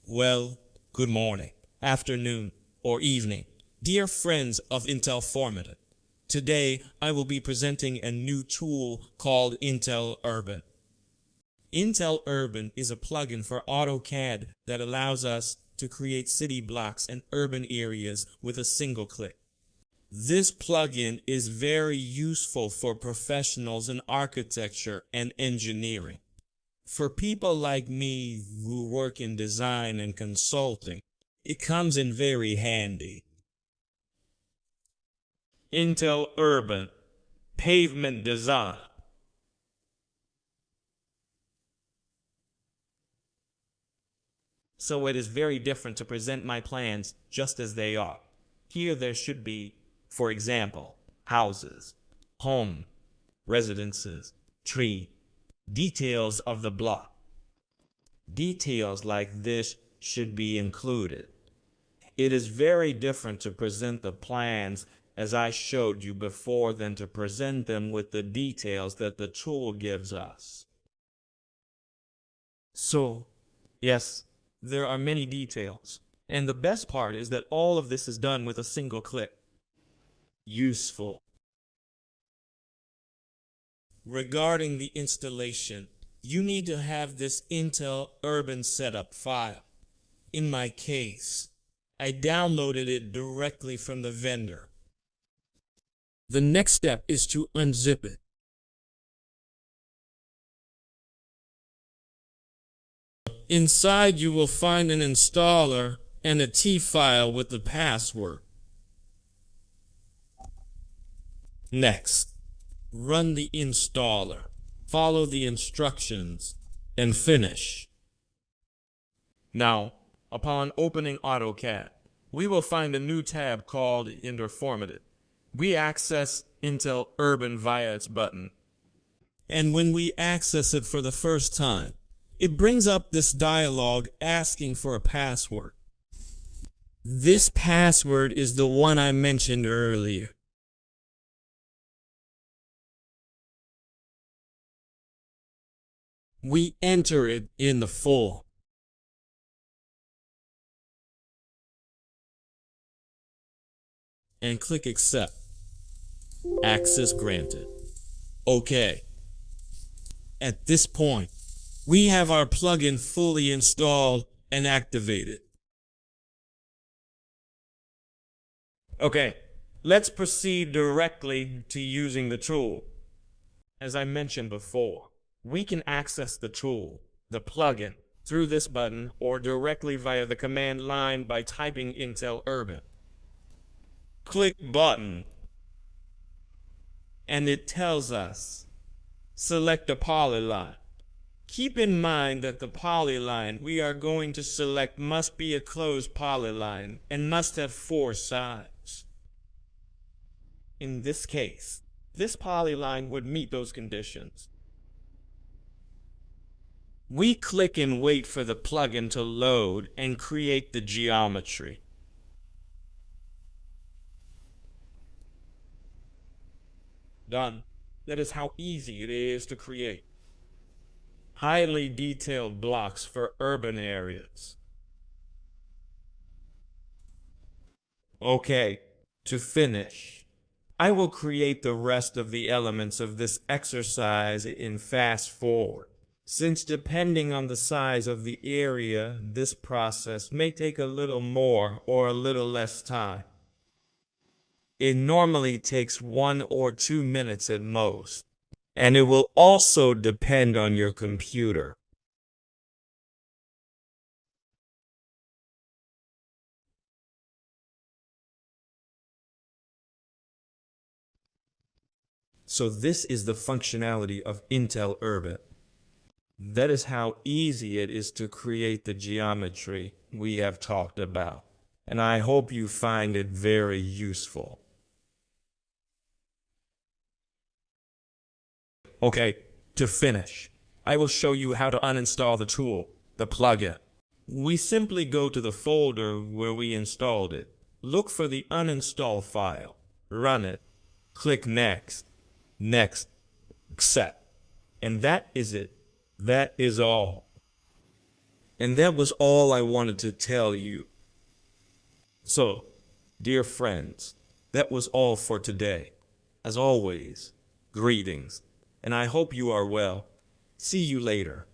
Well, good morning, afternoon, or evening, dear friends of Intelurban. Today, I will be presenting a new tool called Intelurban. Intelurban is a plugin for AutoCAD that allows us to create city blocks and urban areas with a single click. This plugin is very useful for professionals in architecture and engineering. For people like me who work in design and consulting, it comes in very handy. Intelurban Pavement Design. So it is very different to present my plans just as they are. Here there should be, for example, houses, home, residences, tree, details of the block. Details like this should be included. It is very different to present the plans as I showed you before than to present them with the details that the tool gives us. So, yes, there are many details, and the best part is that all of this is done with a single click. Useful. Regarding the installation, you need to have this Intelurban setup file. In my case, I downloaded it directly from the vendor. The next step is to unzip it. Inside you will find an installer and a T file with the password. Next, run the installer, follow the instructions, and finish. Now, upon opening AutoCAD, we will find a new tab called Intelurban. We access Intelurban via its button. And when we access it for the first time, it brings up this dialog asking for a password. This password is the one I mentioned earlier. We enter it in the form. And click Accept. Access granted. Okay. At this point, we have our plugin fully installed and activated. Okay, let's proceed directly to using the tool. As I mentioned before, we can access the tool, the plugin, through this button or directly via the command line by typing Intelurban. Click button, and it tells us, select a polyline. Keep in mind that the polyline we are going to select must be a closed polyline and must have 4 sides. In this case, this polyline would meet those conditions. We click and wait for the plugin to load and create the geometry. Done. That is how easy it is to create highly detailed blocks for urban areas. Okay, to finish, I will create the rest of the elements of this exercise in fast forward. Since depending on the size of the area, this process may take a little more or a little less time. It normally takes 1 or 2 minutes at most, and it will also depend on your computer. So this is the functionality of Intelurban. That is how easy it is to create the geometry we have talked about, and I hope you find it very useful. Okay, to finish, I will show you how to uninstall the tool, the plugin. We simply go to the folder where we installed it, look for the uninstall file, run it, Click next, next, accept. And that is it. That is all. And that was all I wanted to tell you. So, dear friends, that was all for today. As always, greetings, and I hope you are well. See you later.